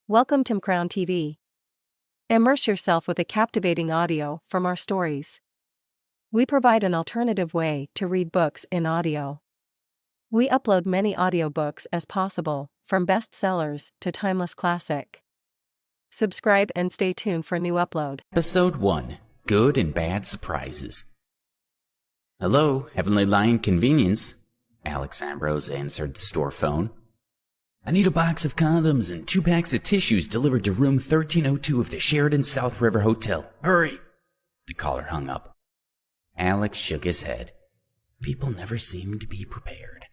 Welcome to Crown TV. Immerse yourself with a captivating audio from our stories. We provide an alternative way to read books in audio. We upload many audiobooks as possible, from bestsellers to timeless classic. Subscribe and stay tuned for new upload. Episode 1: Good and Bad Surprises. "Hello, Heavenly Lion Convenience," Alex Ambrose answered the store phone. "I need a box of condoms and 2 packs of tissues delivered to room 1302 of the Sheraton South River Hotel. Hurry!" The caller hung up. Alex shook his head. People never seemed to be prepared.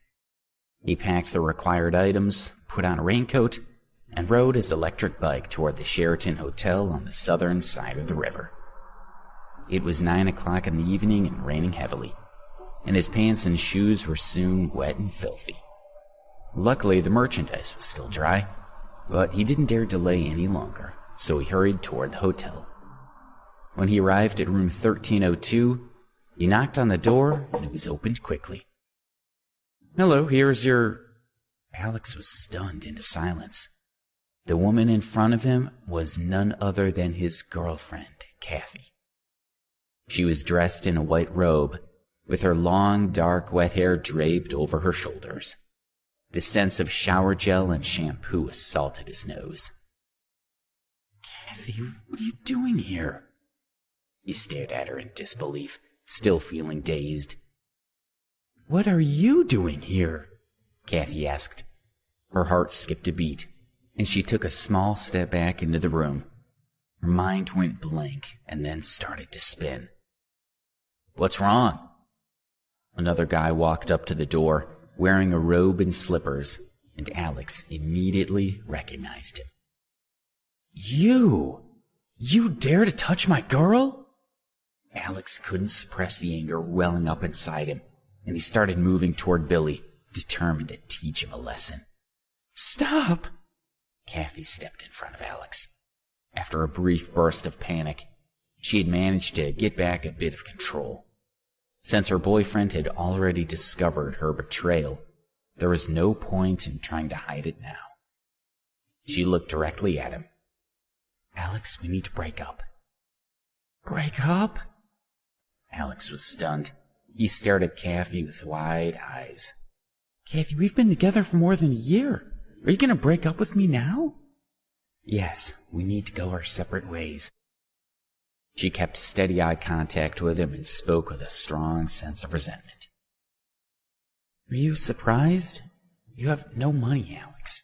He packed the required items, put on a raincoat, and rode his electric bike toward the Sheraton Hotel on the southern side of the river. It was 9 o'clock in the evening and raining heavily, and his pants and shoes were soon wet and filthy. Luckily, the merchandise was still dry, but he didn't dare delay any longer, so he hurried toward the hotel. When he arrived at room 1302, he knocked on the door, and it was opened quickly. "Hello, here's your..." Alex was stunned into silence. The woman in front of him was none other than his girlfriend, Kathy. She was dressed in a white robe, with her long, dark, wet hair draped over her shoulders. The sense of shower gel and shampoo assaulted his nose. "Kathy, what are you doing here?" He stared at her in disbelief, still feeling dazed. "What are you doing here?" Kathy asked. Her heart skipped a beat, and she took a small step back into the room. Her mind went blank and then started to spin. "What's wrong?" Another guy walked up to the door, wearing a robe and slippers, and Alex immediately recognized him. You dare to touch my girl?" Alex couldn't suppress the anger welling up inside him, and he started moving toward Billy, determined to teach him a lesson. "Stop!" Kathy stepped in front of Alex. After a brief burst of panic, she had managed to get back a bit of control. Since her boyfriend had already discovered her betrayal, there was no point in trying to hide it now. She looked directly at him. "Alex, we need to break up." "Break up?" Alex was stunned. He stared at Kathy with wide eyes. "Kathy, we've been together for more than a year. Are you going to break up with me now?" "Yes, we need to go our separate ways." She kept steady eye contact with him and spoke with a strong sense of resentment. "Are you surprised? You have no money, Alex.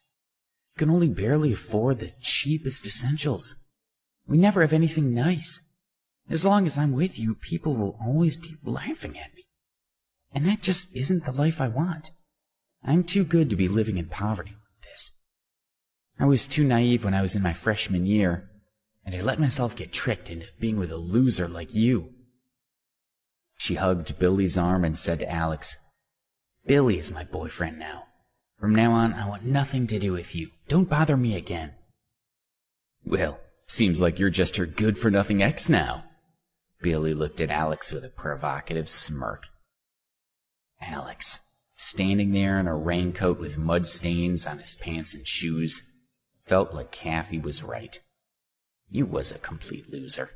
You can only barely afford the cheapest essentials. We never have anything nice. As long as I'm with you, people will always be laughing at me. And that just isn't the life I want. I'm too good to be living in poverty like this. I was too naive when I was in my freshman year, and I let myself get tricked into being with a loser like you." She hugged Billy's arm and said to Alex, "Billy is my boyfriend now. From now on, I want nothing to do with you. Don't bother me again." "Well, seems like you're just her good-for-nothing ex now." Billy looked at Alex with a provocative smirk. Alex, standing there in a raincoat with mud stains on his pants and shoes, felt like Kathy was right. He was a complete loser.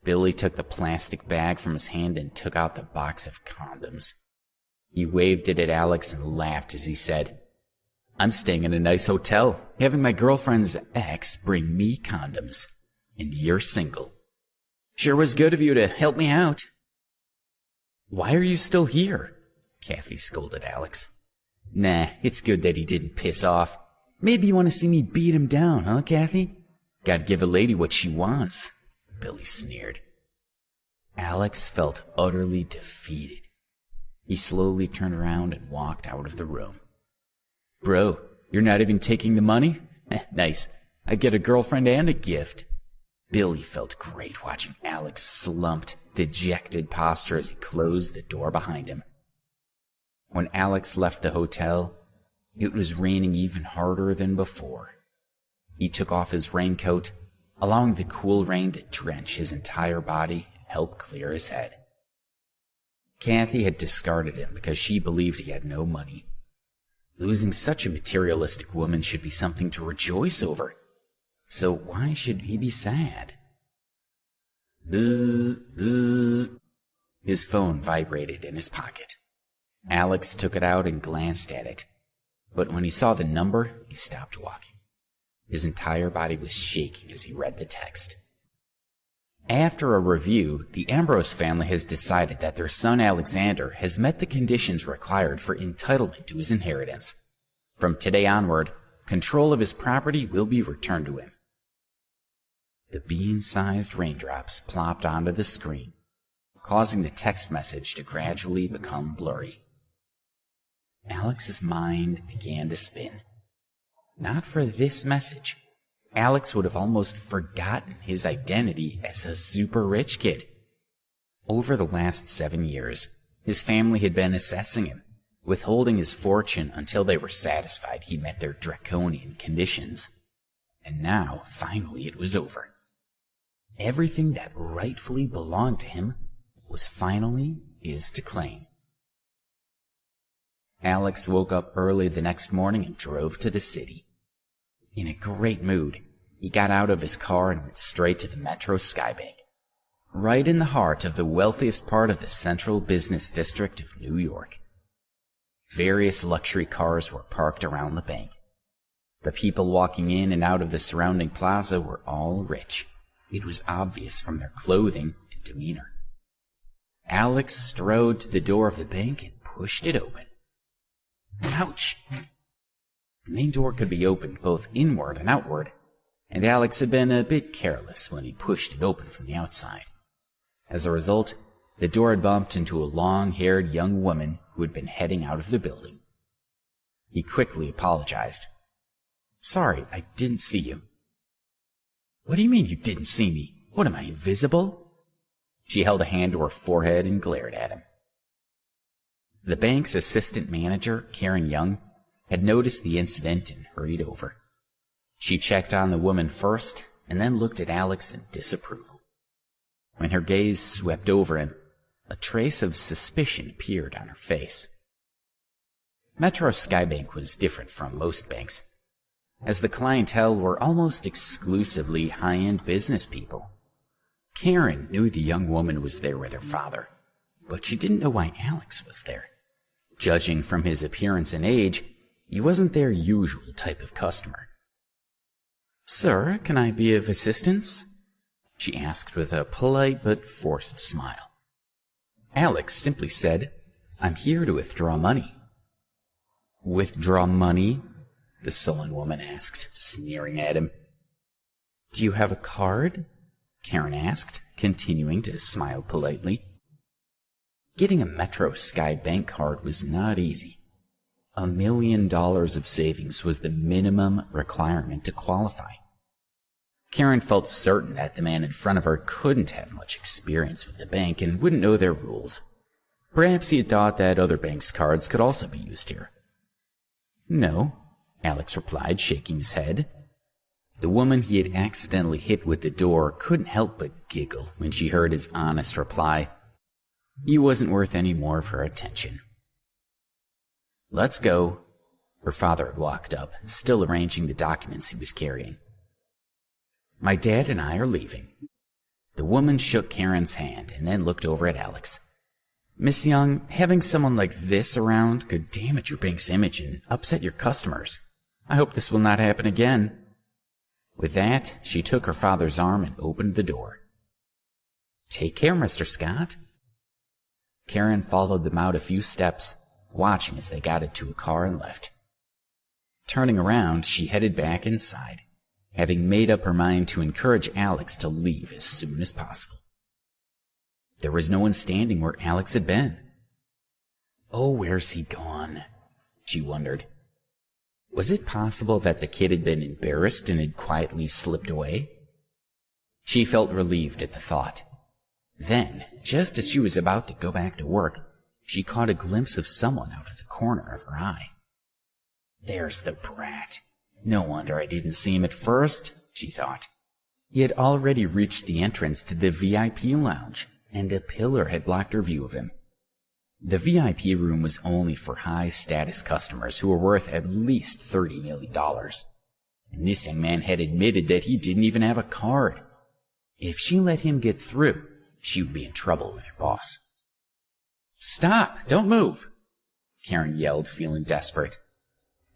Billy took the plastic bag from his hand and took out the box of condoms. He waved it at Alex and laughed as he said, "I'm staying in a nice hotel, having my girlfriend's ex bring me condoms. And you're single. Sure was good of you to help me out." "Why are you still here?" Kathy scolded Alex. "Nah, it's good that he didn't piss off. Maybe you want to see me beat him down, huh, Kathy? Gotta give a lady what she wants," Billy sneered. Alex felt utterly defeated. He slowly turned around and walked out of the room. "Bro, you're not even taking the money? Nice. I get a girlfriend and a gift." Billy felt great watching Alex's slumped, dejected posture as he closed the door behind him. When Alex left the hotel, it was raining even harder than before. He took off his raincoat, allowing the cool rain to drench his entire body and help clear his head. Kathy had discarded him because she believed he had no money. Losing such a materialistic woman should be something to rejoice over, So why should he be sad? Bzz, bzz. His phone vibrated in his pocket. Alex took it out and glanced at it. But when he saw the number, he stopped walking. His entire body was shaking as he read the text. After a review, the Ambrose family has decided that their son Alexander has met the conditions required for entitlement to his inheritance. From today onward, control of his property will be returned to him. The bean-sized raindrops plopped onto the screen, causing the text message to gradually become blurry. Alex's mind began to spin. Not for this message, Alex would have almost forgotten his identity as a super rich kid. Over the last 7 years, his family had been assessing him, withholding his fortune until they were satisfied he met their draconian conditions. And now, finally, it was over. Everything that rightfully belonged to him was finally his to claim. Alex woke up early the next morning and drove to the city. In a great mood, he got out of his car and went straight to the Metro Skybank, right in the heart of the wealthiest part of the central business district of New York. Various luxury cars were parked around the bank. The people walking in and out of the surrounding plaza were all rich. It was obvious from their clothing and demeanor. Alex strode to the door of the bank and pushed it open. Ouch! The main door could be opened both inward and outward, and Alex had been a bit careless when he pushed it open from the outside. As a result, the door had bumped into a long-haired young woman who had been heading out of the building. He quickly apologized. "Sorry, I didn't see you." "What do you mean you didn't see me? What, am I invisible?" She held a hand to her forehead and glared at him. The bank's assistant manager, Karen Young, had noticed the incident and hurried over. She checked on the woman first and then looked at Alex in disapproval. When her gaze swept over him, a trace of suspicion appeared on her face. Metro Skybank was different from most banks, as the clientele were almost exclusively high-end business people. Karen knew the young woman was there with her father, but she didn't know why Alex was there. Judging from his appearance and age, he wasn't their usual type of customer. "Sir, can I be of assistance?" she asked with a polite but forced smile. Alex simply said, "I'm here to withdraw money." "Withdraw money?" the sullen woman asked, sneering at him. "Do you have a card?" Karen asked, continuing to smile politely. Getting a Metro Skybank card was not easy. $1 million of savings was the minimum requirement to qualify. Karen felt certain that the man in front of her couldn't have much experience with the bank and wouldn't know their rules. Perhaps he had thought that other banks' cards could also be used here. "No," Alex replied, shaking his head. The woman he had accidentally hit with the door couldn't help but giggle when she heard his honest reply. He wasn't worth any more of her attention. "Let's go." Her father had walked up, still arranging the documents he was carrying. "My dad and I are leaving." The woman shook Karen's hand and then looked over at Alex. "Miss Young, having someone like this around could damage your bank's image and upset your customers. I hope this will not happen again." With that, she took her father's arm and opened the door. "Take care, Mr. Scott." Karen followed them out a few steps, watching as they got into a car and left. Turning around, she headed back inside, having made up her mind to encourage Alex to leave as soon as possible. There was no one standing where Alex had been. Oh, where's he gone? She wondered. Was it possible that the kid had been embarrassed and had quietly slipped away? She felt relieved at the thought. Then, just as she was about to go back to work, she caught a glimpse of someone out of the corner of her eye. There's the brat. No wonder I didn't see him at first, she thought. He had already reached the entrance to the VIP lounge, and a pillar had blocked her view of him. The VIP room was only for high-status customers who were worth at least $30 million. and this young man had admitted that he didn't even have a card. If she let him get through, she would be in trouble with her boss. "Stop! Don't move!" Karen yelled, feeling desperate.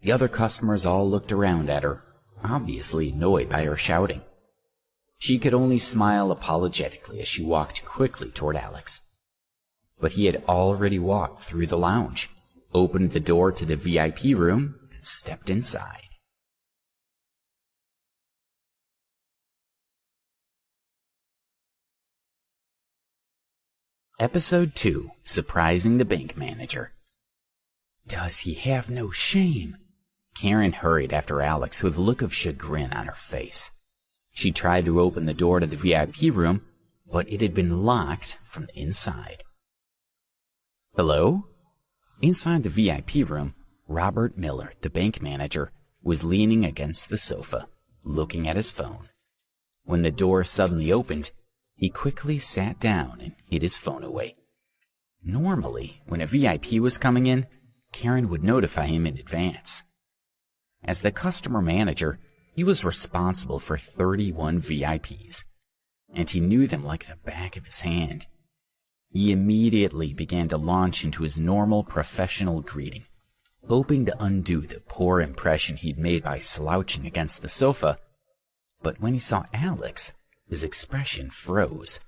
The other customers all looked around at her, obviously annoyed by her shouting. She could only smile apologetically as she walked quickly toward Alex. But he had already walked through the lounge, opened the door to the VIP room, and stepped inside. Episode 2, Surprising the Bank Manager. Does he have no shame? Karen hurried after Alex with a look of chagrin on her face. She tried to open the door to the VIP room, but it had been locked from the inside. Hello? Inside the VIP room, Robert Miller, the bank manager, was leaning against the sofa, looking at his phone. When the door suddenly opened, he quickly sat down and hid his phone away. Normally, when a VIP was coming in, Karen would notify him in advance. As the customer manager, he was responsible for 31 VIPs, and he knew them like the back of his hand. He immediately began to launch into his normal professional greeting, hoping to undo the poor impression he'd made by slouching against the sofa. But when he saw Alex, his expression froze.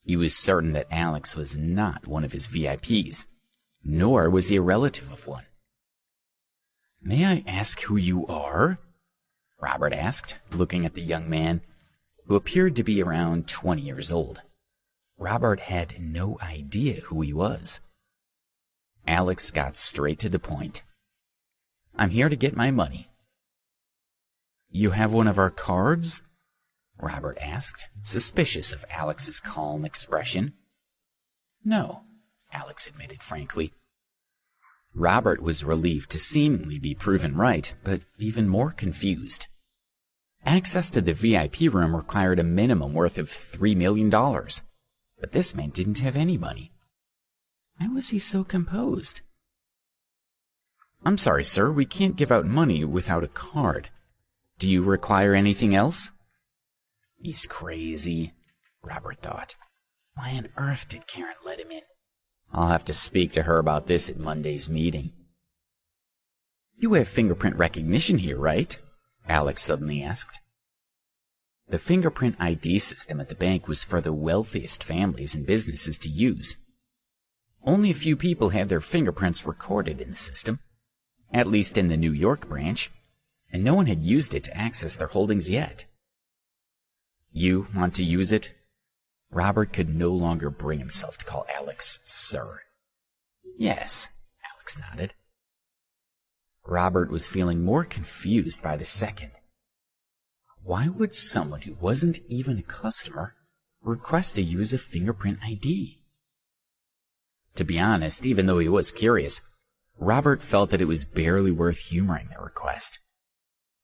He was certain that Alex was not one of his VIPs, nor was he a relative of one. "May I ask who you are?" Robert asked, looking at the young man, who appeared to be around 20 years old. Robert had no idea who he was. Alex got straight to the point. "I'm here to get my money." "You have one of our cards?" Robert asked, suspicious of Alex's calm expression. "No," Alex admitted frankly. Robert was relieved to seemingly be proven right, but even more confused. Access to the VIP room required a minimum worth of $3 million, but this man didn't have any money. Why was he so composed? "I'm sorry, sir, we can't give out money without a card. Do you require anything else?" He's crazy, Robert thought. Why on earth did Karen let him in? I'll have to speak to her about this at Monday's meeting. "You have fingerprint recognition here, right?" Alex suddenly asked. The fingerprint ID system at the bank was for the wealthiest families and businesses to use. Only a few people had their fingerprints recorded in the system, at least in the New York branch, and no one had used it to access their holdings yet. "You want to use it?" Robert could no longer bring himself to call Alex sir. "Yes," Alex nodded. Robert was feeling more confused by the second. Why would someone who wasn't even a customer request to use a fingerprint ID? To be honest, even though he was curious, Robert felt that it was barely worth humoring the request.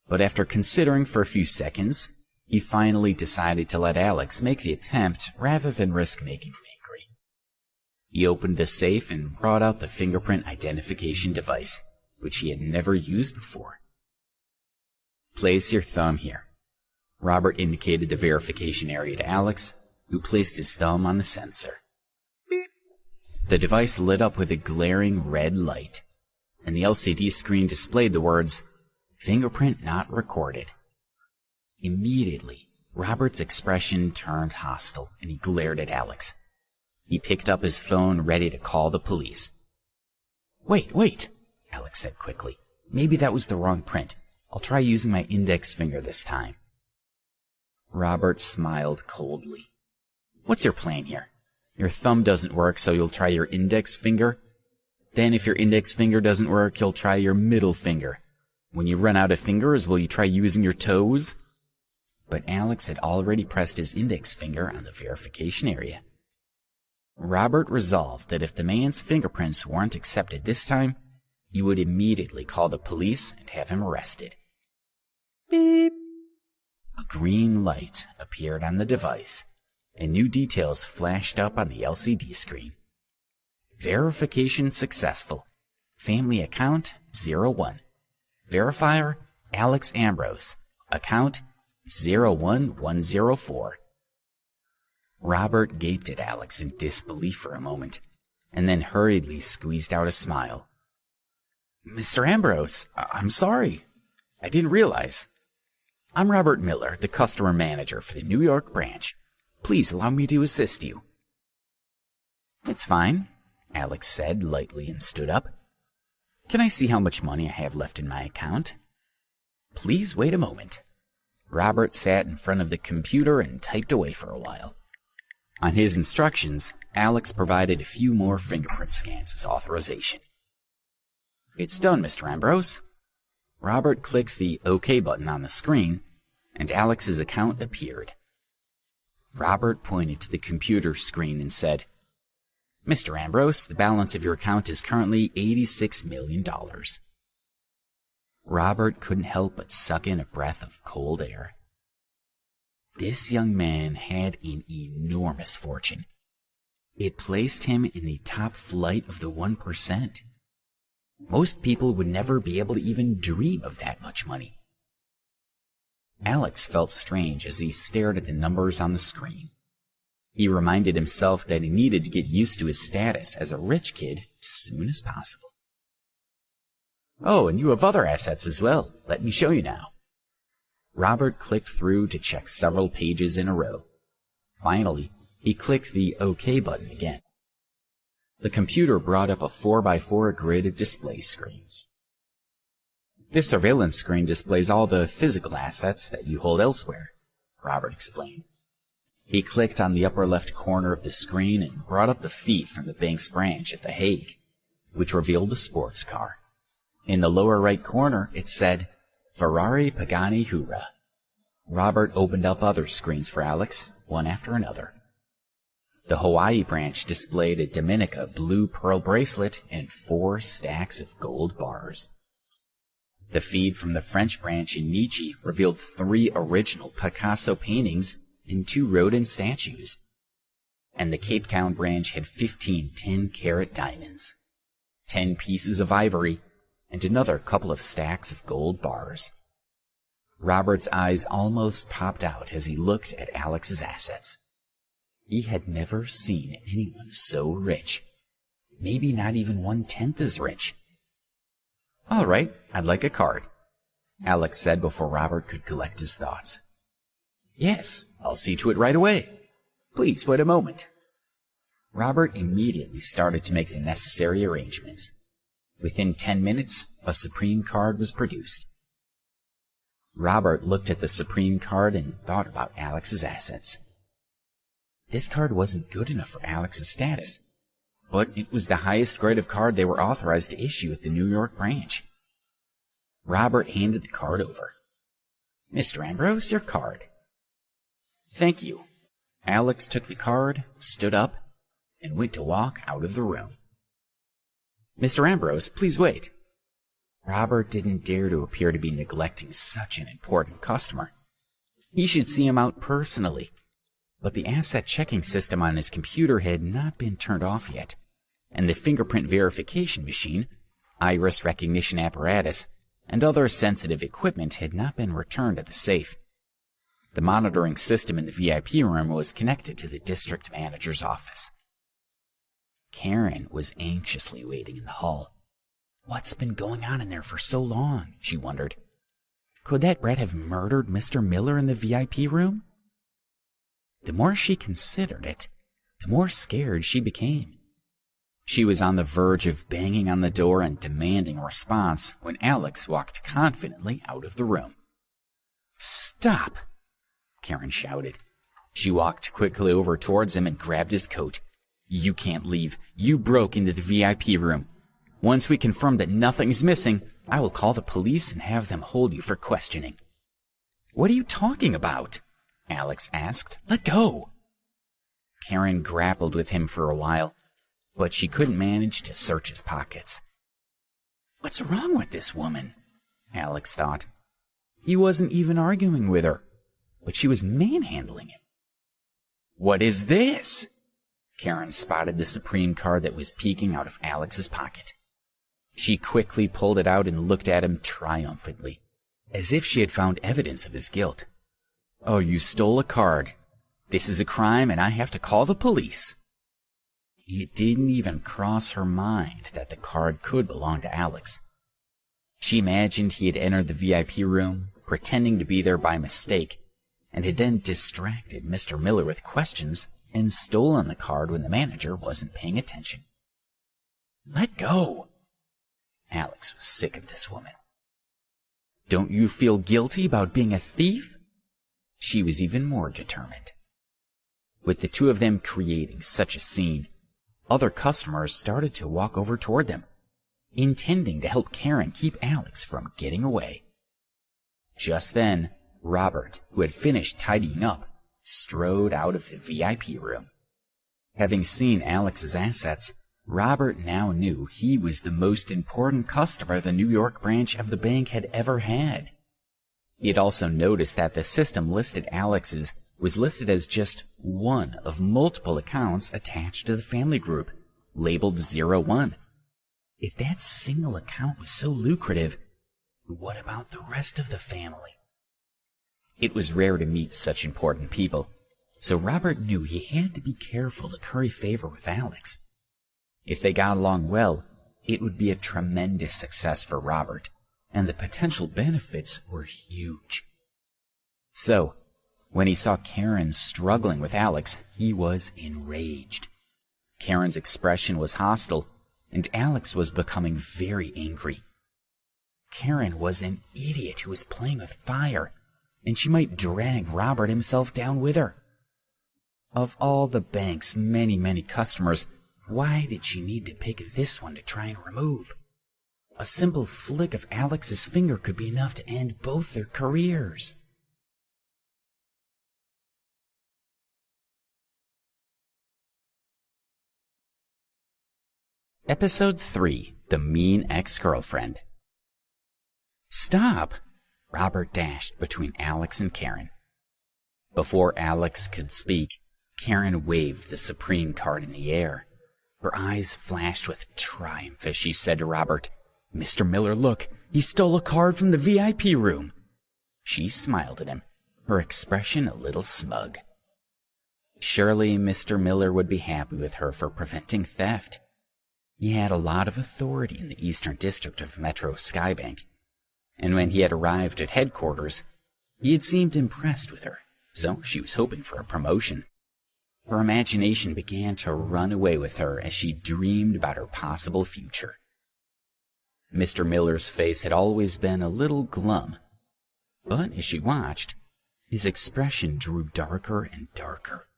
But after considering for a few seconds, he finally decided to let Alex make the attempt rather than risk making him angry. He opened the safe and brought out the fingerprint identification device, which he had never used before. "Place your thumb here." Robert indicated the verification area to Alex, who placed his thumb on the sensor. Beep. The device lit up with a glaring red light, and the LCD screen displayed the words, "Fingerprint not recorded." Immediately, Robert's expression turned hostile, and he glared at Alex. He picked up his phone, ready to call the police. Wait, Alex said quickly. "Maybe that was the wrong print. I'll try using my index finger this time." Robert smiled coldly. "What's your plan here? Your thumb doesn't work, so you'll try your index finger? Then if your index finger doesn't work, you'll try your middle finger. When you run out of fingers, will you try using your toes?" But Alex had already pressed his index finger on the verification area. Robert resolved that if the man's fingerprints weren't accepted this time, he would immediately call the police and have him arrested. Beep! A green light appeared on the device, and new details flashed up on the LCD screen. Verification successful. Family account 01. Verifier Alex Ambrose, account 01104. Robert gaped at Alex in disbelief for a moment, and then hurriedly squeezed out a smile. Mr. Ambrose, I'm sorry. I didn't realize. I'm Robert Miller, the customer manager for the New York branch. Please allow me to assist you. It's fine, Alex said lightly and stood up. Can I see how much money I have left in my account? Please wait a moment. Robert sat in front of the computer and typed away for a while. On his instructions, Alex provided a few more fingerprint scans as authorization. It's done, Mr. Ambrose. Robert clicked the OK button on the screen, and Alex's account appeared. Robert pointed to the computer screen and said, Mr. Ambrose, the balance of your account is currently $86 million. Robert couldn't help but suck in a breath of cold air. This young man had an enormous fortune. It placed him in the top flight of the 1%. Most people would never be able to even dream of that much money. Alex felt strange as he stared at the numbers on the screen. He reminded himself that he needed to get used to his status as a rich kid as soon as possible. Oh, and you have other assets as well. Let me show you now. Robert clicked through to check several pages in a row. Finally, he clicked the OK button again. The computer brought up a 4x4 grid of display screens. This surveillance screen displays all the physical assets that you hold elsewhere, Robert explained. He clicked on the upper left corner of the screen and brought up the feed from the bank's branch at The Hague, which revealed a sports car. In the lower right corner, it said, Ferrari Pagani Hura. Robert opened up other screens for Alex, one after another. The Hawaii branch displayed a Dominica blue pearl bracelet and 4 stacks of gold bars. The feed from the French branch in Nietzsche revealed 3 original Picasso paintings and 2 Rodin statues. And the Cape Town branch had 15 10-carat diamonds, 10 pieces of ivory, and another couple of stacks of gold bars. Robert's eyes almost popped out as he looked at Alex's assets. He had never seen anyone so rich. Maybe not even 1/10 as rich. All right, I'd like a card, Alex said before Robert could collect his thoughts. Yes, I'll see to it right away. Please wait a moment. Robert immediately started to make the necessary arrangements. Within 10 minutes, a Supreme card was produced. Robert looked at the Supreme card and thought about Alex's assets. This card wasn't good enough for Alex's status, but it was the highest grade of card they were authorized to issue at the New York branch. Robert handed the card over. Mr. Ambrose, your card. Thank you. Alex took the card, stood up, and went to walk out of the room. Mr. Ambrose, please wait. Robert didn't dare to appear to be neglecting such an important customer. He should see him out personally. But the asset checking system on his computer had not been turned off yet, and the fingerprint verification machine, iris recognition apparatus, and other sensitive equipment had not been returned at the safe. The monitoring system in the VIP room was connected to the district manager's office. Karen was anxiously waiting in the hall. What's been going on in there for so long, she wondered. Could that rat have murdered Mr. Miller in the VIP room? The more she considered it, the more scared she became. She was on the verge of banging on the door and demanding a response when Alex walked confidently out of the room. Stop! Karen shouted. She walked quickly over towards him and grabbed his coat. You can't leave. You broke into the VIP room. Once we confirm that nothing's missing, I will call the police and have them hold you for questioning. What are you talking about? Alex asked. Let go. Karen grappled with him for a while, but she couldn't manage to search his pockets. What's wrong with this woman? Alex thought. He wasn't even arguing with her, but she was manhandling him. What is this? Karen spotted the Supreme card that was peeking out of Alex's pocket. She quickly pulled it out and looked at him triumphantly. as if she had found evidence of his guilt. "Oh, you stole a card. This is a crime and I have to call the police." It didn't even cross her mind that the card could belong to Alex. She imagined he had entered the VIP room, pretending to be there by mistake, and had then distracted Mr. Miller with questions and stolen the card when the manager wasn't paying attention. Let go! Alex was sick of this woman. "Don't you feel guilty about being a thief?" She was even more determined. With the two of them creating such a scene, other customers started to walk over toward them, intending to help Karen keep Alex from getting away. Just then, Robert, who had finished tidying up, strode out of the VIP room. Having seen Alex's assets, Robert now knew he was the most important customer the New York branch of the bank had ever had. He had also noticed that the system listed Alex's was listed as just one of multiple accounts attached to the family group, labeled 01. If that single account was so lucrative, what about the rest of the family? It was rare to meet such important people, so Robert knew he had to be careful to curry favor with Alex. If they got along well, it would be a tremendous success for Robert, and the potential benefits were huge. So, when he saw Karen struggling with Alex, he was enraged. Karen's expression was hostile, and Alex was becoming very angry. Karen was an idiot who was playing with fire, and she might drag Robert himself down with her. Of all the bank's many customers, why did she need to pick this one to try and remove? A simple flick of Alex's finger could be enough to end both their careers. Episode 3, The Mean Ex-Girlfriend. "Stop!" Robert dashed between Alex and Karen. Before Alex could speak, Karen waved the Supreme card in the air. Her eyes flashed with triumph as she said to Robert, "Mr. Miller, look, he stole a card from the VIP room." She smiled at him, her expression a little smug. Surely Mr. Miller would be happy with her for preventing theft. He had a lot of authority in the Eastern District of Metro Skybank, and when he had arrived at headquarters, he had seemed impressed with her, so she was hoping for a promotion. Her imagination began to run away with her as she dreamed about her possible future. Mr. Miller's face had always been a little glum, but as she watched, his expression drew darker and darker.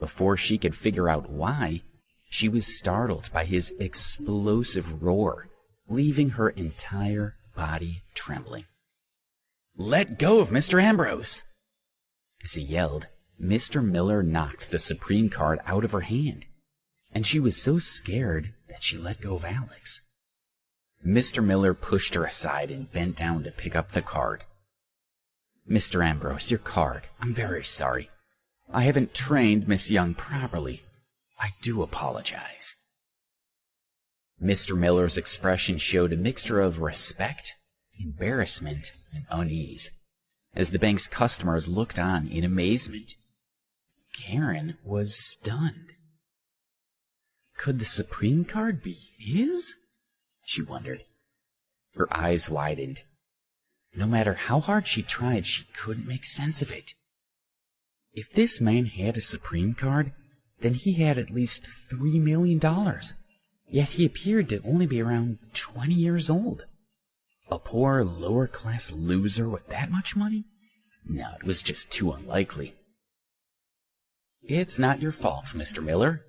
Before she could figure out why, she was startled by his explosive roar, leaving her entire body trembling. "Let go of Mr. Ambrose!" As he yelled, Mr. Miller knocked the Supreme card out of her hand, and she was so scared that she let go of Alex. Mr. Miller pushed her aside and bent down to pick up the card. "Mr. Ambrose, your card. I'm very sorry. I haven't trained Miss Young properly. I do apologize." Mr. Miller's expression showed a mixture of respect, embarrassment, and unease, as the bank's customers looked on in amazement. Karen was stunned. Could the Supreme card be his? She wondered. Her eyes widened. No matter how hard she tried, she couldn't make sense of it. If this man had a Supreme card, then he had at least $3 million, yet he appeared to only be around 20 years old. A poor, lower-class loser with that much money? No, it was just too unlikely. "It's not your fault, Mr. Miller,"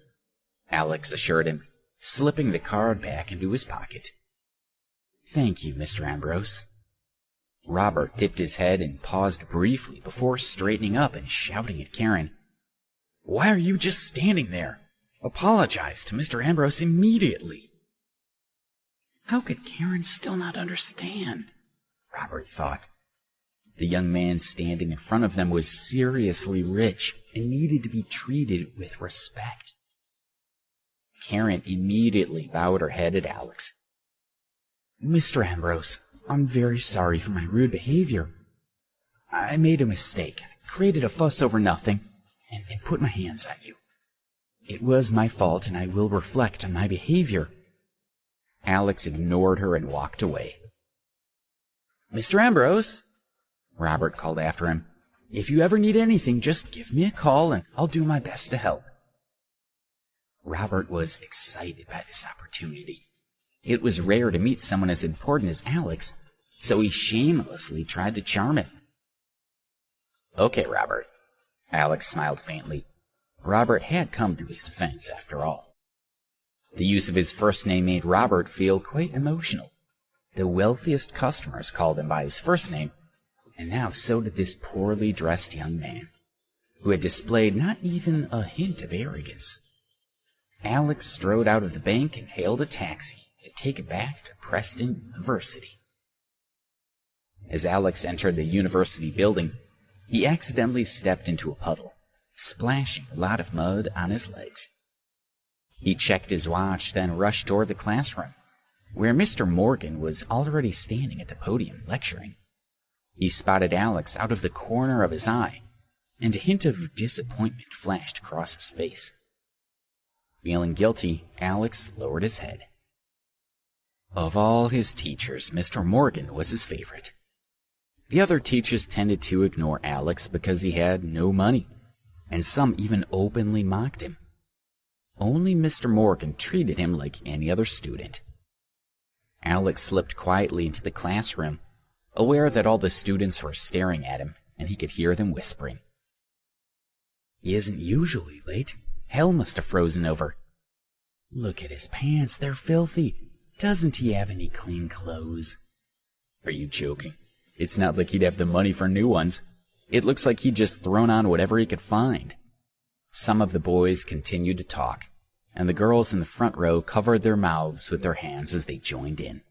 Alex assured him, slipping the card back into his pocket. "Thank you, Mr. Ambrose." Robert dipped his head and paused briefly before straightening up and shouting at Karen, "Why are you just standing there? Apologize to Mr. Ambrose immediately." How could Karen still not understand? Robert thought. The young man standing in front of them was seriously rich and needed to be treated with respect. Karen immediately bowed her head at Alex. "Mr. Ambrose, I'm very sorry for my rude behavior. I made a mistake, created a fuss over nothing, and put my hands on you. It was my fault, and I will reflect on my behavior." Alex ignored her and walked away. "Mr. Ambrose," Robert called after him, "if you ever need anything, just give me a call, and I'll do my best to help." Robert was excited by this opportunity. It was rare to meet someone as important as Alex, so he shamelessly tried to charm him. "Okay, Robert." Alex smiled faintly. Robert had come to his defense, after all. The use of his first name made Robert feel quite emotional. The wealthiest customers called him by his first name, and now so did this poorly dressed young man, who had displayed not even a hint of arrogance. Alex strode out of the bank and hailed a taxi to take it back to Preston University. As Alex entered the university building, he accidentally stepped into a puddle, splashing a lot of mud on his legs. He checked his watch, then rushed toward the classroom, where Mr. Morgan was already standing at the podium lecturing. He spotted Alex out of the corner of his eye, and a hint of disappointment flashed across his face. Feeling guilty, Alex lowered his head. Of all his teachers, Mr. Morgan was his favorite. The other teachers tended to ignore Alex because he had no money, and some even openly mocked him. Only Mr. Morgan treated him like any other student. Alex slipped quietly into the classroom, aware that all the students were staring at him, and he could hear them whispering. "He isn't usually late. Hell must have frozen over. Look at his pants, they're filthy. Doesn't he have any clean clothes?" "Are you joking? It's not like he'd have the money for new ones. It looks like he'd just thrown on whatever he could find." Some of the boys continued to talk, and the girls in the front row covered their mouths with their hands as they joined in.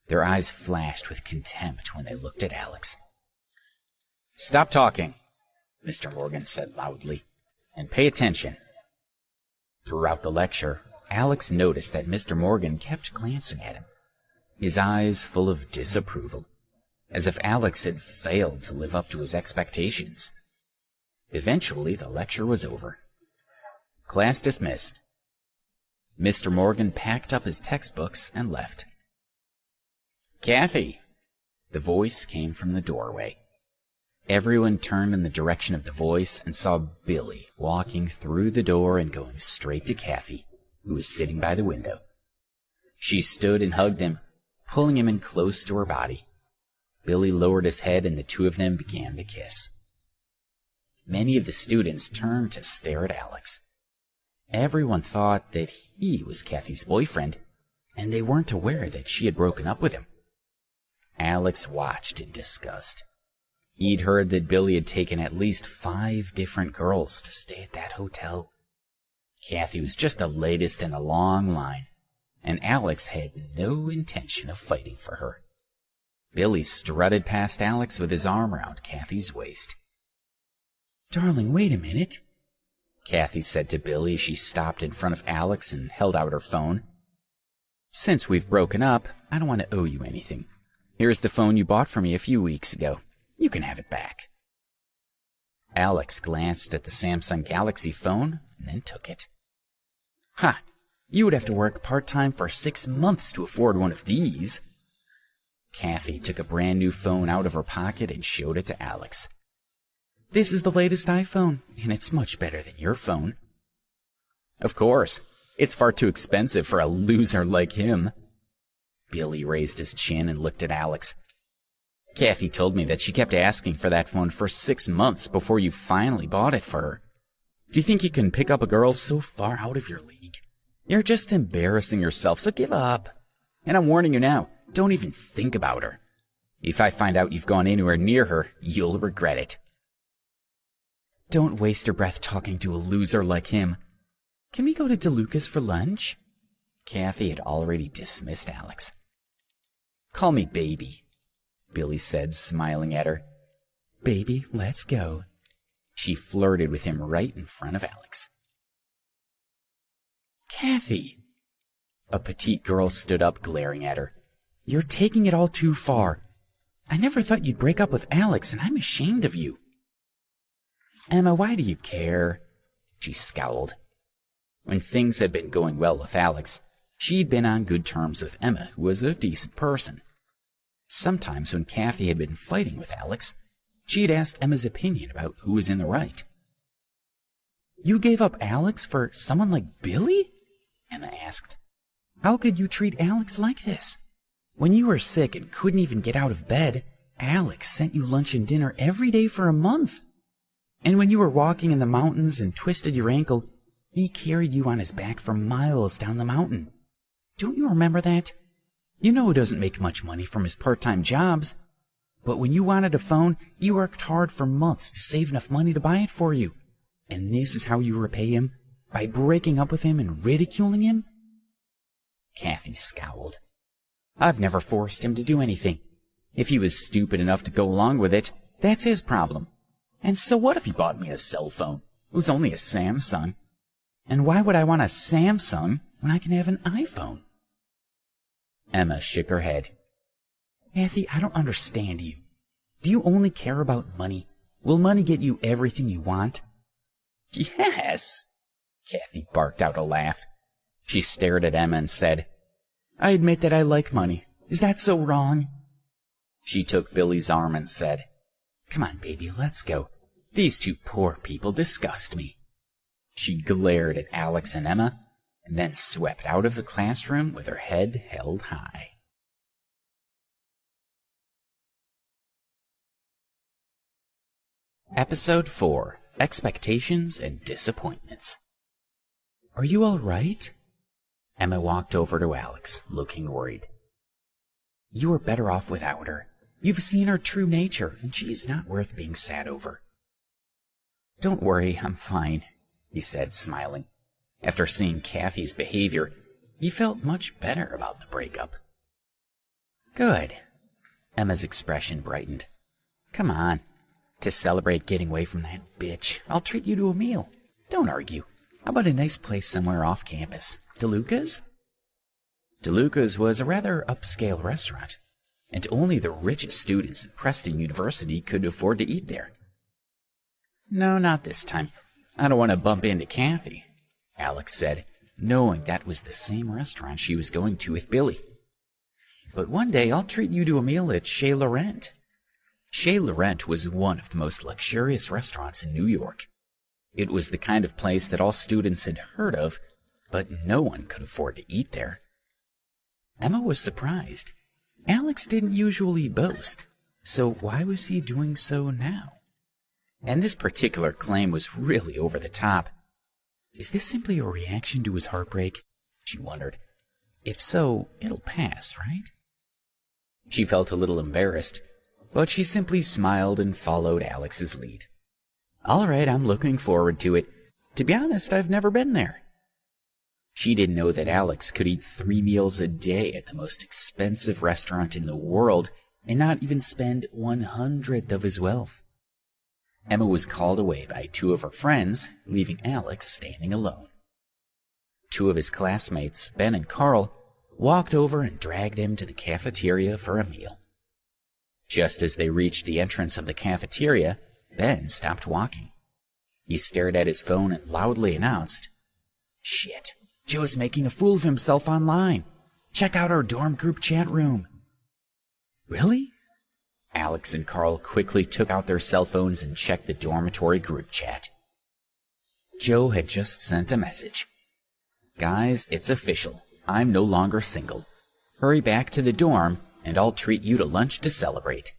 Their eyes flashed with contempt when they looked at Alex. "Stop talking," Mr. Morgan said loudly, "and pay attention." Throughout the lecture, Alex noticed that Mr. Morgan kept glancing at him, his eyes full of disapproval, as if Alex had failed to live up to his expectations. Eventually, the lecture was over. Class dismissed. Mr. Morgan packed up his textbooks and left. "Kathy!" The voice came from the doorway. Everyone turned in the direction of the voice and saw Billy walking through the door and going straight to Kathy, who was sitting by the window. She stood and hugged him, pulling him in close to her body. Billy lowered his head and the two of them began to kiss. Many of the students turned to stare at Alex. Everyone thought that he was Kathy's boyfriend, and they weren't aware that she had broken up with him. Alex watched in disgust. He'd heard that Billy had taken at least 5 different girls to stay at that hotel. Kathy was just the latest in a long line, and Alex had no intention of fighting for her. Billy strutted past Alex with his arm around Kathy's waist. "Darling, wait a minute," Kathy said to Billy as she stopped in front of Alex and held out her phone. "Since we've broken up, I don't want to owe you anything. Here's the phone you bought for me a few weeks ago. You can have it back." Alex glanced at the Samsung Galaxy phone and then took it. "Ha! You would have to work part-time for 6 months to afford one of these." Kathy took a brand new phone out of her pocket and showed it to Alex. "This is the latest iPhone, and it's much better than your phone." "Of course. It's far too expensive for a loser like him." Billy raised his chin and looked at Alex. "Kathy told me that she kept asking for that phone for 6 months before you finally bought it for her. Do you think you can pick up a girl so far out of your league? You're just embarrassing yourself, so give up. And I'm warning you now, don't even think about her. If I find out you've gone anywhere near her, you'll regret it." "Don't waste your breath talking to a loser like him. Can we go to DeLucas for lunch?" Kathy had already dismissed Alex. "Call me baby," Billy said, smiling at her. "Baby, let's go." She flirted with him right in front of Alex. "Kathy!" A petite girl stood up, glaring at her. You're taking it all too far. I never thought you'd break up with Alex, and I'm ashamed of you. Emma, why do you care? She scowled. When things had been going well with Alex, she'd been on good terms with Emma, who was a decent person. Sometimes when Kathy had been fighting with Alex, she'd asked Emma's opinion about who was in the right. You gave up Alex for someone like Billy? Emma asked. How could you treat Alex like this? When you were sick and couldn't even get out of bed, Alex sent you lunch and dinner every day for a month. And when you were walking in the mountains and twisted your ankle, he carried you on his back for miles down the mountain. Don't you remember that? You know he doesn't make much money from his part-time jobs. But when you wanted a phone, he worked hard for months to save enough money to buy it for you. And this is how you repay him? By breaking up with him and ridiculing him? Kathy scowled. I've never forced him to do anything. If he was stupid enough to go along with it, that's his problem. And so what if he bought me a cell phone? It was only a Samsung. And why would I want a Samsung when I can have an iPhone? Emma shook her head. Kathy, I don't understand you. Do you only care about money? Will money get you everything you want? Yes! Kathy barked out a laugh. She stared at Emma and said, I admit that I like money. Is that so wrong? She took Billy's arm and said, Come on, baby, let's go. These two poor people disgust me. She glared at Alex and Emma, and then swept out of the classroom with her head held high. Episode 4. Expectations and Disappointments. Are you all right? Emma walked over to Alex, looking worried. You were better off without her. You've seen her true nature, and she is not worth being sad over. Don't worry, I'm fine, he said, smiling. After seeing Kathy's behavior, he felt much better about the breakup. Good. Emma's expression brightened. Come on. To celebrate getting away from that bitch, I'll treat you to a meal. Don't argue. How about a nice place somewhere off campus? DeLuca's? DeLuca's was a rather upscale restaurant, and only the richest students at Preston University could afford to eat there. No, not this time. I don't want to bump into Kathy, Alex said, knowing that was the same restaurant she was going to with Billy. But one day I'll treat you to a meal at Chez Laurent. Chez Laurent was one of the most luxurious restaurants in New York. It was the kind of place that all students had heard of, but no one could afford to eat there. Emma was surprised. Alex didn't usually boast, so why was he doing so now? And this particular claim was really over the top. Is this simply a reaction to his heartbreak? She wondered. If so, it'll pass, right? She felt a little embarrassed, but she simply smiled and followed Alex's lead. All right, I'm looking forward to it. To be honest, I've never been there. She didn't know that Alex could eat 3 meals a day at the most expensive restaurant in the world and not even spend 1/100th of his wealth. Emma was called away by 2 of her friends, leaving Alex standing alone. 2 of his classmates, Ben and Carl, walked over and dragged him to the cafeteria for a meal. Just as they reached the entrance of the cafeteria, Ben stopped walking. He stared at his phone and loudly announced, Shit, Joe's making a fool of himself online. Check out our dorm group chat room. Really? Alex and Carl quickly took out their cell phones and checked the dormitory group chat. Joe had just sent a message. Guys, it's official. I'm no longer single. Hurry back to the dorm, and I'll treat you to lunch to celebrate.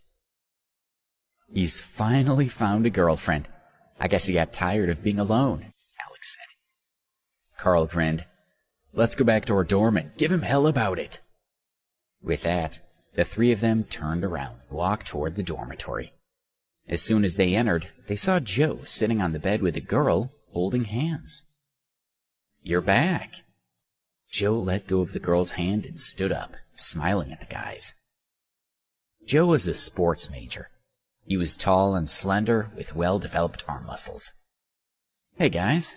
He's finally found a girlfriend. I guess he got tired of being alone, Alex said. Carl grinned. Let's go back to our dorm and give him hell about it. With that, the 3 of them turned around and walked toward the dormitory. As soon as they entered, they saw Joe sitting on the bed with a girl holding hands. You're back. Joe let go of the girl's hand and stood up, smiling at the guys. Joe was a sports major. He was tall and slender with well-developed arm muscles. Hey guys,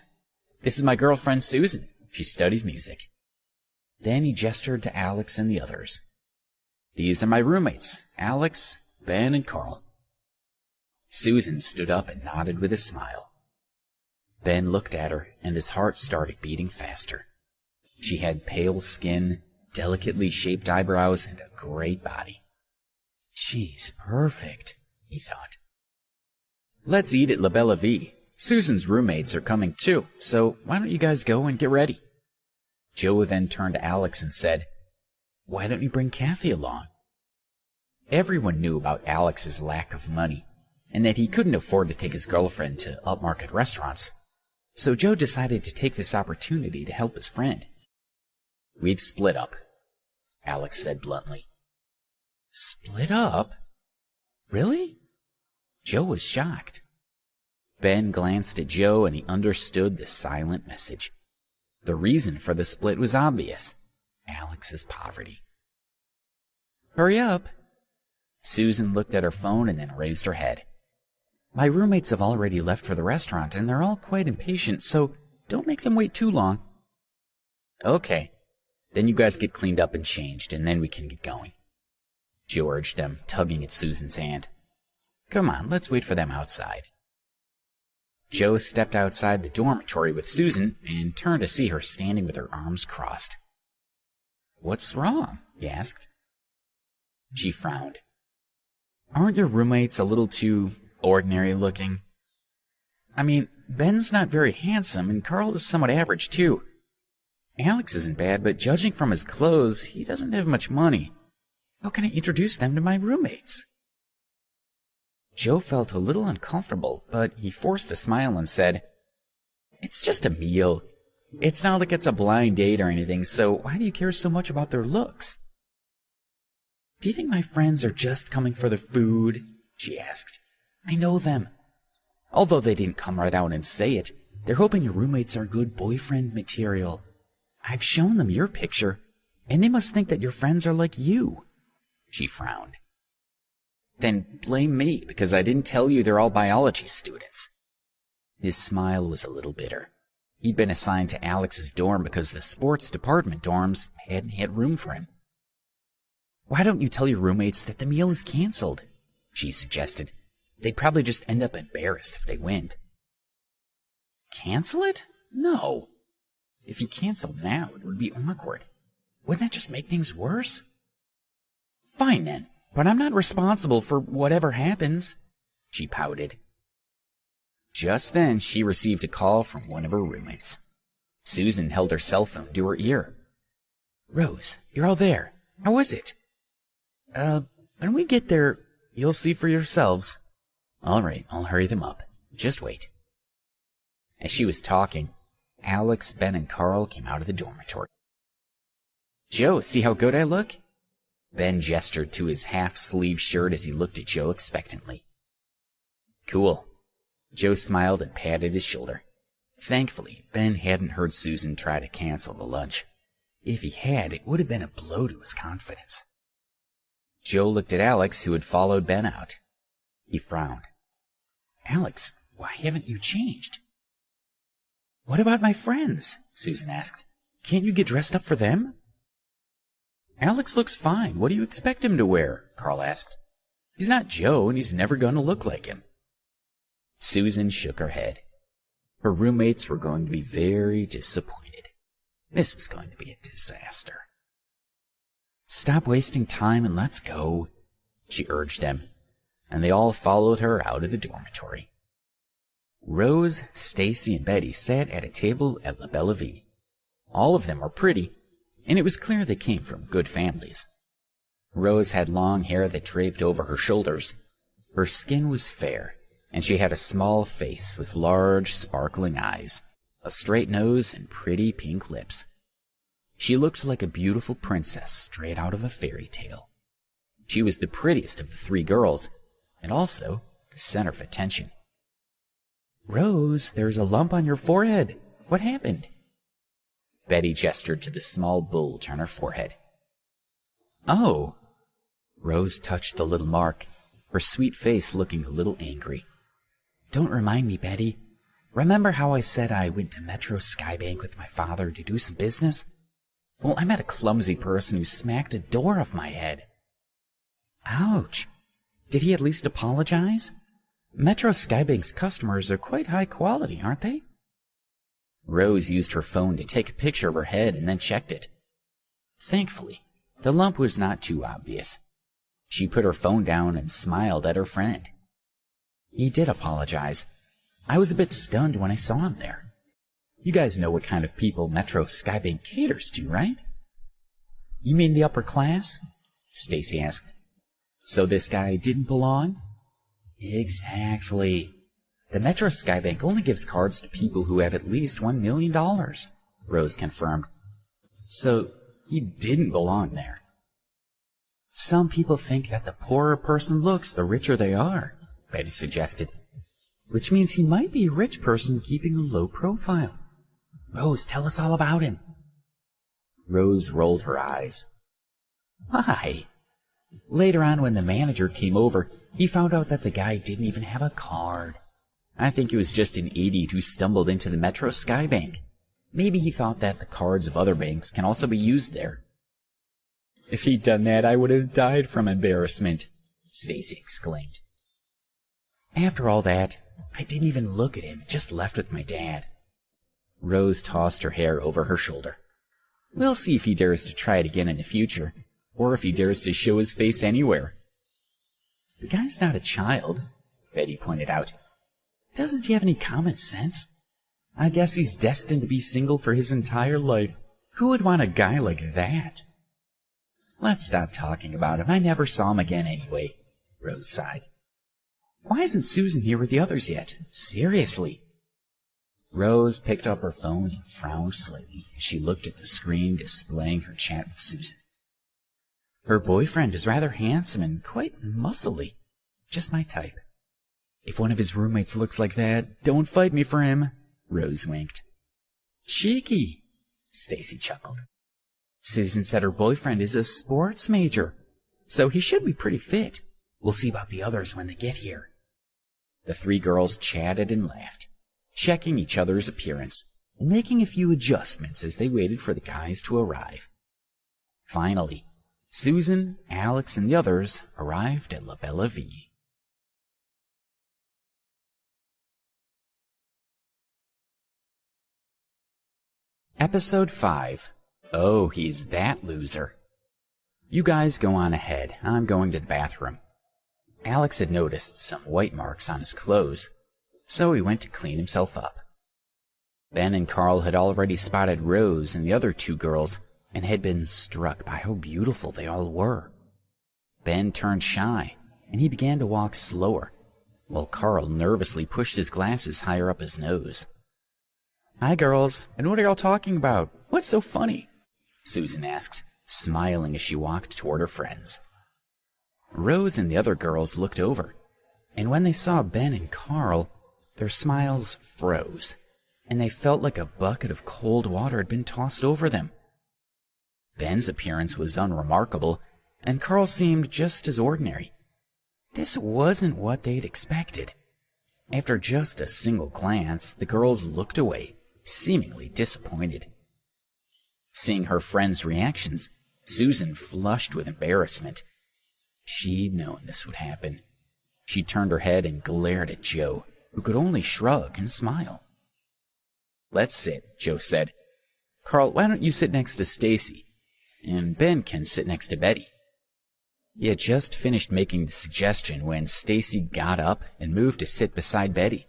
this is my girlfriend Susan. She studies music. Then he gestured to Alex and the others. These are my roommates, Alex, Ben, and Carl. Susan stood up and nodded with a smile. Ben looked at her, and his heart started beating faster. She had pale skin, delicately shaped eyebrows, and a great body. She's perfect, he thought. Let's eat at La Belle Vie. Susan's roommates are coming too, so why don't you guys go and get ready? Joe then turned to Alex and said, Why don't you bring Kathy along? Everyone knew about Alex's lack of money, and that he couldn't afford to take his girlfriend to upmarket restaurants. So Joe decided to take this opportunity to help his friend. We've split up, Alex said bluntly. Split up? Really? Joe was shocked. Ben glanced at Joe and he understood the silent message. The reason for the split was obvious. Alex's poverty. Hurry up. Susan looked at her phone and then raised her head. My roommates have already left for the restaurant and they're all quite impatient, so don't make them wait too long. Okay. Then you guys get cleaned up and changed, and then we can get going. Joe urged them, tugging at Susan's hand. Come on, let's wait for them outside. Joe stepped outside the dormitory with Susan and turned to see her standing with her arms crossed. What's wrong? He asked. She frowned. Aren't your roommates a little too ordinary looking? I mean, Ben's not very handsome, and Carl is somewhat average too. Alex isn't bad, but judging from his clothes, he doesn't have much money. How can I introduce them to my roommates? Joe felt a little uncomfortable, but he forced a smile and said, It's just a meal. It's not like it's a blind date or anything, so why do you care so much about their looks? Do you think my friends are just coming for the food? She asked. I know them. Although they didn't come right out and say it, they're hoping your roommates are good boyfriend material. I've shown them your picture, and they must think that your friends are like you. She frowned. Then blame me, because I didn't tell you they're all biology students. His smile was a little bitter. He'd been assigned to Alex's dorm because the sports department dorms hadn't had room for him. Why don't you tell your roommates that the meal is canceled? She suggested. They'd probably just end up embarrassed if they went. Cancel it? No. If you cancel now, it would be awkward. Wouldn't that just make things worse? Fine then, but I'm not responsible for whatever happens, she pouted. Just then, she received a call from one of her roommates. Susan held her cell phone to her ear. Rose, you're all there. How is it? When we get there, you'll see for yourselves. All right, I'll hurry them up. Just wait. As she was talking, Alex, Ben, and Carl came out of the dormitory. Joe, see how good I look? Ben gestured to his half-sleeve shirt as he looked at Joe expectantly. Cool. Joe smiled and patted his shoulder. Thankfully, Ben hadn't heard Susan try to cancel the lunch. If he had, it would have been a blow to his confidence. Joe looked at Alex, who had followed Ben out. He frowned. Alex, why haven't you changed? What about my friends? Susan asked. Can't you get dressed up for them? Alex looks fine. What do you expect him to wear? Carl asked. He's not Joe, and he's never going to look like him. Susan shook her head. Her roommates were going to be very disappointed. This was going to be a disaster. Stop wasting time and let's go, she urged them, and they all followed her out of the dormitory. Rose, Stacy, and Betty sat at a table at La Belle Vie. All of them were pretty, and it was clear they came from good families. Rose had long hair that draped over her shoulders. Her skin was fair, and she had a small face with large, sparkling eyes, a straight nose, and pretty pink lips. She looked like a beautiful princess straight out of a fairy tale. She was the prettiest of the three girls, and also the center of attention. Rose, there's a lump on your forehead. What happened? Betty gestured to the small bulge on her forehead. Oh. Rose touched the little mark, her sweet face looking a little angry. Don't remind me, Betty. Remember how I said I went to Metro Skybank with my father to do some business? Well, I met a clumsy person who smacked a door off my head. Ouch. Did he at least apologize? Metro Skybank's customers are quite high quality, aren't they? Rose used her phone to take a picture of her head and then checked it. Thankfully, the lump was not too obvious. She put her phone down and smiled at her friend. He did apologize. I was a bit stunned when I saw him there. You guys know what kind of people Metro Skybank caters to, right? You mean the upper class? Stacy asked. So this guy didn't belong? Exactly. The Metro Skybank only gives cards to people who have at least $1 million, Rose confirmed. So he didn't belong there. Some people think that the poorer a person looks, the richer they are, Betty suggested. Which means he might be a rich person keeping a low profile. Rose, tell us all about him. Rose rolled her eyes. Why? Later on, when the manager came over, he found out that the guy didn't even have a card. I think he was just an idiot who stumbled into the Metro Skybank. Maybe he thought that the cards of other banks can also be used there. If he'd done that, I would have died from embarrassment, Stacy exclaimed. After all that, I didn't even look at him, just left with my dad. Rose tossed her hair over her shoulder. We'll see if he dares to try it again in the future, or if he dares to show his face anywhere. The guy's not a child, Betty pointed out. Doesn't he have any common sense? I guess he's destined to be single for his entire life. Who would want a guy like that? Let's stop talking about him. I never saw him again anyway, Rose sighed. Why isn't Susan here with the others yet? Seriously. Rose picked up her phone and frowned slightly as she looked at the screen displaying her chat with Susan. Her boyfriend is rather handsome and quite muscly. Just my type. If one of his roommates looks like that, don't fight me for him, Rose winked. Cheeky, Stacy chuckled. Susan said her boyfriend is a sports major, so he should be pretty fit. We'll see about the others when they get here. The three girls chatted and laughed, checking each other's appearance and making a few adjustments as they waited for the guys to arrive. Finally, Susan, Alex, and the others arrived at La Bella Vie. Episode 5. Oh, he's that loser. You guys go on ahead. I'm going to the bathroom. Alex had noticed some white marks on his clothes, so he went to clean himself up. Ben and Carl had already spotted Rose and the other two girls and had been struck by how beautiful they all were. Ben turned shy, and he began to walk slower, while Carl nervously pushed his glasses higher up his nose. Hi, girls, and what are y'all talking about? What's so funny? Susan asked, smiling as she walked toward her friends. Rose and the other girls looked over, and when they saw Ben and Carl, their smiles froze, and they felt like a bucket of cold water had been tossed over them. Ben's appearance was unremarkable, and Carl seemed just as ordinary. This wasn't what they'd expected. After just a single glance, the girls looked away, seemingly disappointed. Seeing her friends' reactions, Susan flushed with embarrassment. She'd known this would happen. She turned her head and glared at Joe, who could only shrug and smile. Let's sit, Joe said. Carl, why don't you sit next to Stacy? And Ben can sit next to Betty. He had just finished making the suggestion when Stacy got up and moved to sit beside Betty,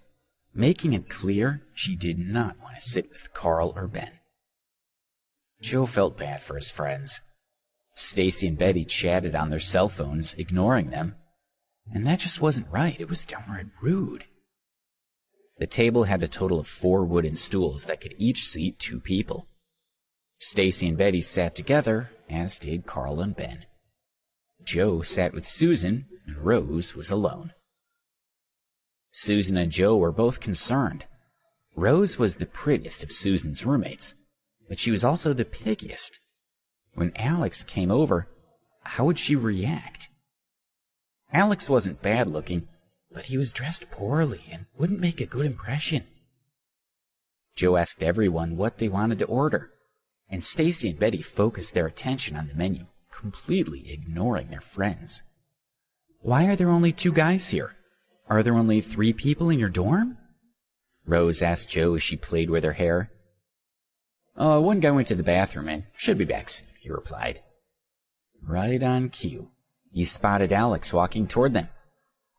making it clear she did not want to sit with Carl or Ben. Joe felt bad for his friends. Stacy and Betty chatted on their cell phones, ignoring them, and that just wasn't right. It was downright rude. The table had a total of 4 wooden stools that could each seat 2 people. Stacy and Betty sat together, as did Carl and Ben. Joe sat with Susan, and Rose was alone. Susan and Joe were both concerned. Rose was the prettiest of Susan's roommates, but she was also the pickiest. When Alex came over, how would she react? Alex wasn't bad-looking, but he was dressed poorly and wouldn't make a good impression. Joe asked everyone what they wanted to order, and Stacy and Betty focused their attention on the menu, completely ignoring their friends. Why are there only 2 guys here? Are there only 3 people in your dorm? Rose asked Joe as she played with her hair. One guy went to the bathroom and should be back soon, he replied. Right on cue. He spotted Alex walking toward them.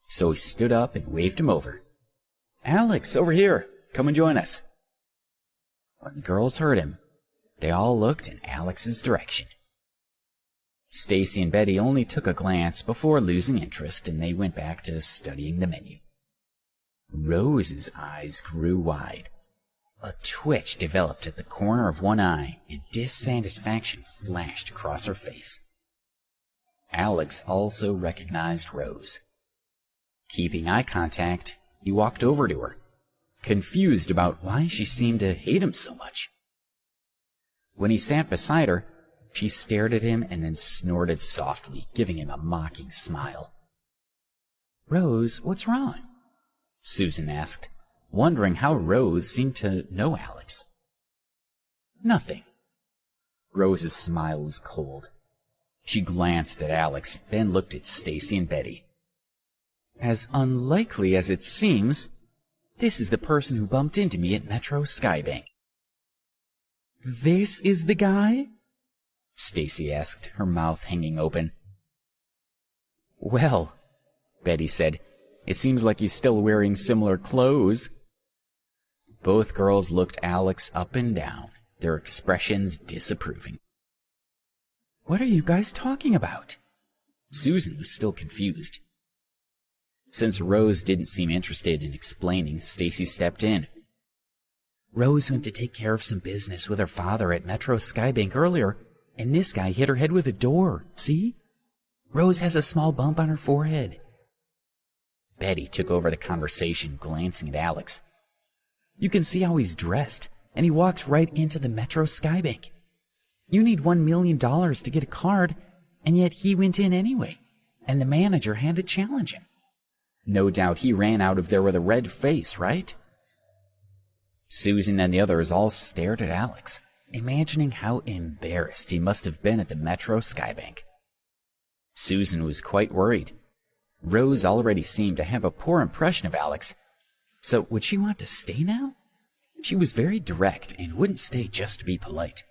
So he stood up and waved him over. Alex, over here. Come and join us. When the girls heard him, they all looked in Alex's direction. Stacy and Betty only took a glance before losing interest, and they went back to studying the menu. Rose's eyes grew wide. A twitch developed at the corner of one eye, and dissatisfaction flashed across her face. Alex also recognized Rose. Keeping eye contact, he walked over to her, confused about why she seemed to hate him so much. When he sat beside her, she stared at him and then snorted softly, giving him a mocking smile. Rose, what's wrong? Susan asked, wondering how Rose seemed to know Alex. Nothing. Rose's smile was cold. She glanced at Alex, then looked at Stacy and Betty. As unlikely as it seems, this is the person who bumped into me at Metro Skybank. This is the guy? Stacy asked, her mouth hanging open. Well, Betty said, it seems like he's still wearing similar clothes. Both girls looked Alex up and down, their expressions disapproving. What are you guys talking about? Susan was still confused. Since Rose didn't seem interested in explaining, Stacy stepped in. Rose went to take care of some business with her father at Metro Skybank earlier, and this guy hit her head with a door, see? Rose has a small bump on her forehead. Betty took over the conversation, glancing at Alex. You can see how he's dressed, and he walked right into the Metro Skybank. You need $1 million to get a card, and yet he went in anyway, and the manager had to challenge him. No doubt he ran out of there with a red face, right? Susan and the others all stared at Alex, imagining how embarrassed he must have been at the Metro Skybank. Susan was quite worried. Rose already seemed to have a poor impression of Alex, so would she want to stay now? She was very direct and wouldn't stay just to be polite.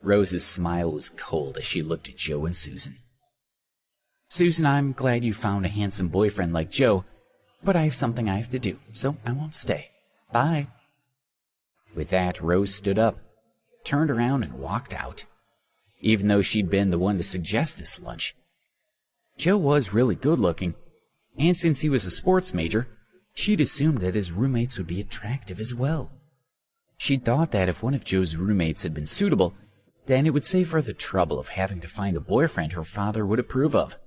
Rose's smile was cold as she looked at Joe and Susan. Susan, I'm glad you found a handsome boyfriend like Joe, but I have something I have to do, so I won't stay. Bye. With that, Rose stood up, turned around, and walked out, even though she'd been the one to suggest this lunch. Joe was really good-looking, and since he was a sports major, she'd assumed that his roommates would be attractive as well. She'd thought that if one of Joe's roommates had been suitable, then it would save her the trouble of having to find a boyfriend her father would approve of.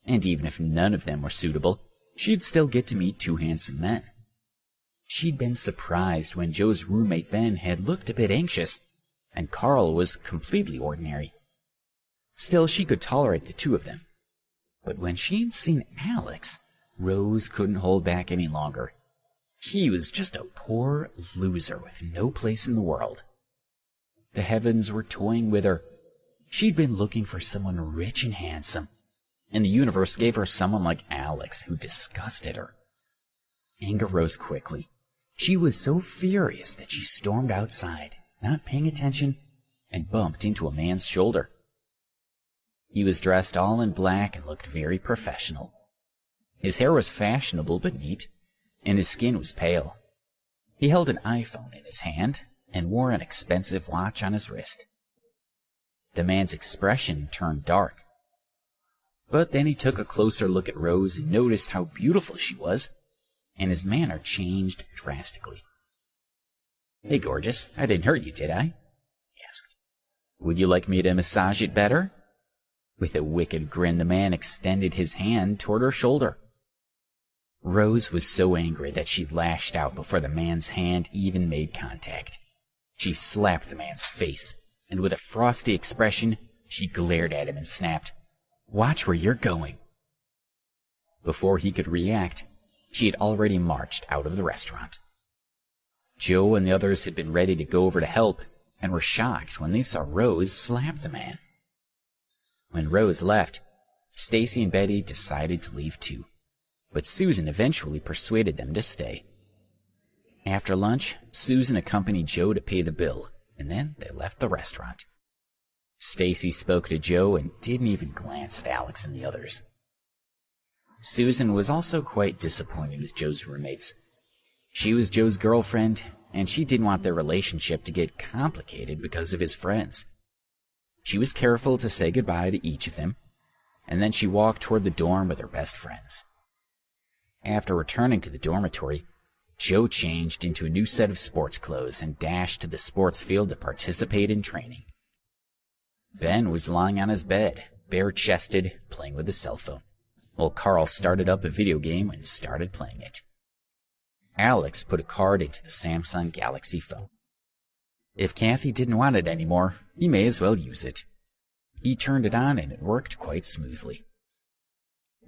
And even if none of them were suitable, she'd still get to meet 2 handsome men. She'd been surprised when Joe's roommate Ben had looked a bit anxious, and Carl was completely ordinary. Still, she could tolerate the 2 of them. But when she'd seen Alex, Rose couldn't hold back any longer. He was just a poor loser with no place in the world. The heavens were toying with her. She'd been looking for someone rich and handsome, and the universe gave her someone like Alex who disgusted her. Anger rose quickly. She was so furious that she stormed outside, not paying attention, and bumped into a man's shoulder. He was dressed all in black and looked very professional. His hair was fashionable but neat, and his skin was pale. He held an iPhone in his hand and wore an expensive watch on his wrist. The man's expression turned dark. But then he took a closer look at Rose and noticed how beautiful she was, and his manner changed drastically. Hey, gorgeous, I didn't hurt you, did I? He asked. Would you like me to massage it better? With a wicked grin, the man extended his hand toward her shoulder. Rose was so angry that she lashed out before the man's hand even made contact. She slapped the man's face, and with a frosty expression, she glared at him and snapped, "Watch where you're going." Before he could react, she had already marched out of the restaurant. Joe and the others had been ready to go over to help, and were shocked when they saw Rose slap the man. When Rose left, Stacy and Betty decided to leave too, but Susan eventually persuaded them to stay. After lunch, Susan accompanied Joe to pay the bill, and then they left the restaurant. Stacy spoke to Joe and didn't even glance at Alex and the others. Susan was also quite disappointed with Joe's roommates. She was Joe's girlfriend, and she didn't want their relationship to get complicated because of his friends. She was careful to say goodbye to each of them, and then she walked toward the dorm with her best friends. After returning to the dormitory, Joe changed into a new set of sports clothes and dashed to the sports field to participate in training. Ben was lying on his bed, bare-chested, playing with his cell phone, while Carl started up a video game and started playing it. Alex put a card into the Samsung Galaxy phone. If Kathy didn't want it anymore, he may as well use it. He turned it on and it worked quite smoothly.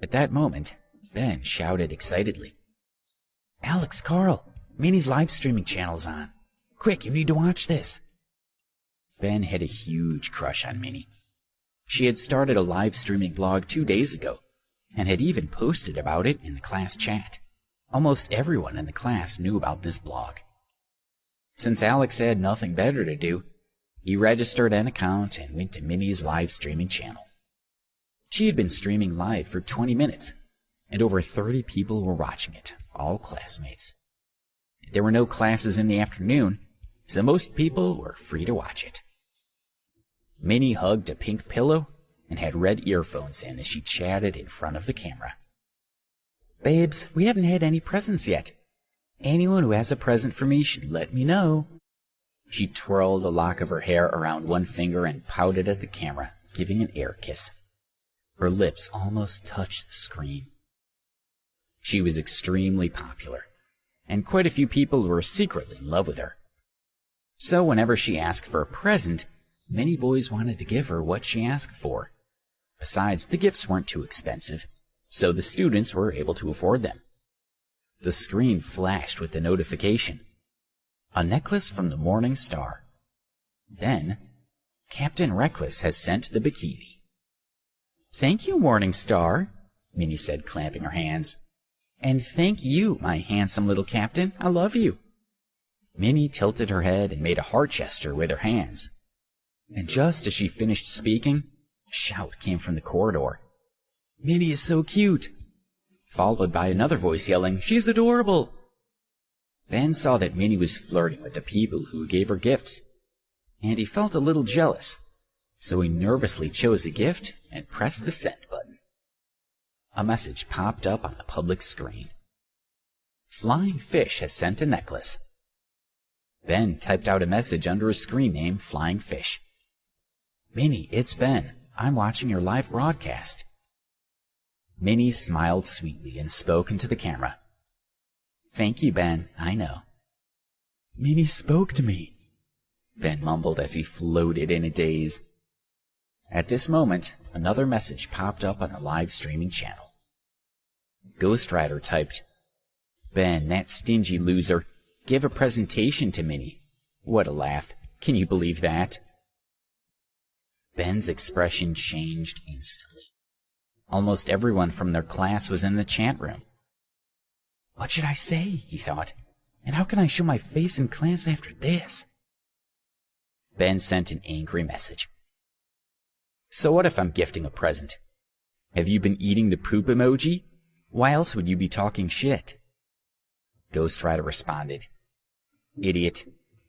At that moment, Ben shouted excitedly, "Alex, Carl, Minnie's live streaming channel's on. Quick, you need to watch this." Ben had a huge crush on Minnie. She had started a live streaming blog 2 days ago, and had even posted about it in the class chat. Almost everyone in the class knew about this blog. Since Alex had nothing better to do, he registered an account and went to Minnie's live streaming channel. She had been streaming live for 20 minutes, and over 30 people were watching it, all classmates. There were no classes in the afternoon, so most people were free to watch it. Minnie hugged a pink pillow and had red earphones in as she chatted in front of the camera. "Babes, we haven't had any presents yet. Anyone who has a present for me should let me know." She twirled a lock of her hair around one finger and pouted at the camera, giving an air kiss. Her lips almost touched the screen. She was extremely popular, and quite a few people were secretly in love with her. So whenever she asked for a present, many boys wanted to give her what she asked for. Besides, the gifts weren't too expensive, so the students were able to afford them. The screen flashed with the notification. A necklace from the Morning Star. Then, Captain Reckless has sent the bikini. "Thank you, Morning Star," Minnie said, clapping her hands. "And thank you, my handsome little captain. I love you." Minnie tilted her head and made a heart gesture with her hands. And just as she finished speaking, a shout came from the corridor. "Minnie is so cute!" Followed by another voice yelling, "She's adorable!" Ben saw that Minnie was flirting with the people who gave her gifts, and he felt a little jealous, so he nervously chose a gift and pressed the send button. A message popped up on the public screen. "Flying Fish has sent a necklace." Ben typed out a message under his screen name, Flying Fish. "Minnie, it's Ben. I'm watching your live broadcast." Minnie smiled sweetly and spoke into the camera. "Thank you, Ben. I know." "Minnie spoke to me," Ben mumbled as he floated in a daze. At this moment, another message popped up on the live streaming channel. Ghost Rider typed, "Ben, that stingy loser, gave a presentation to Minnie. What a laugh. Can you believe that?" Ben's expression changed instantly. Almost everyone from their class was in the chat room. "What should I say?" he thought. "And how can I show my face in class after this?" Ben sent an angry message. "So what if I'm gifting a present? Have you been eating the poop emoji? Why else would you be talking shit?" Ghost Rider responded, "Idiot,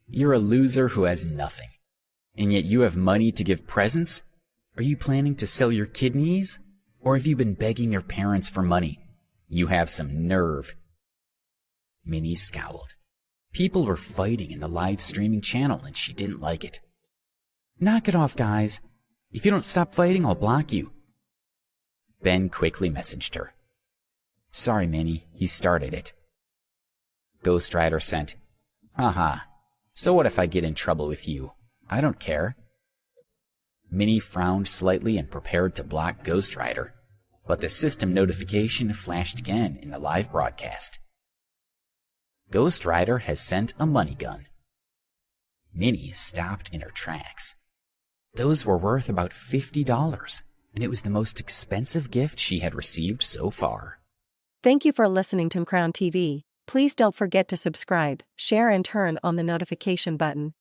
you're a loser who has nothing. And yet you have money to give presents? Are you planning to sell your kidneys? Or have you been begging your parents for money? You have some nerve." Minnie scowled. People were fighting in the live streaming channel and she didn't like it. "Knock it off, guys. If you don't stop fighting, I'll block you." Ben quickly messaged her. "Sorry, Minnie, he started it." Ghost Rider sent, "Haha, so what if I get in trouble with you? I don't care." Minnie frowned slightly and prepared to block Ghost Rider, but the system notification flashed again in the live broadcast. Ghost Rider has sent a money gun. Minnie stopped in her tracks. Those were worth about $50, and it was the most expensive gift she had received so far. Thank you for listening to Crown TV. Please don't forget to subscribe, share and turn on the notification button.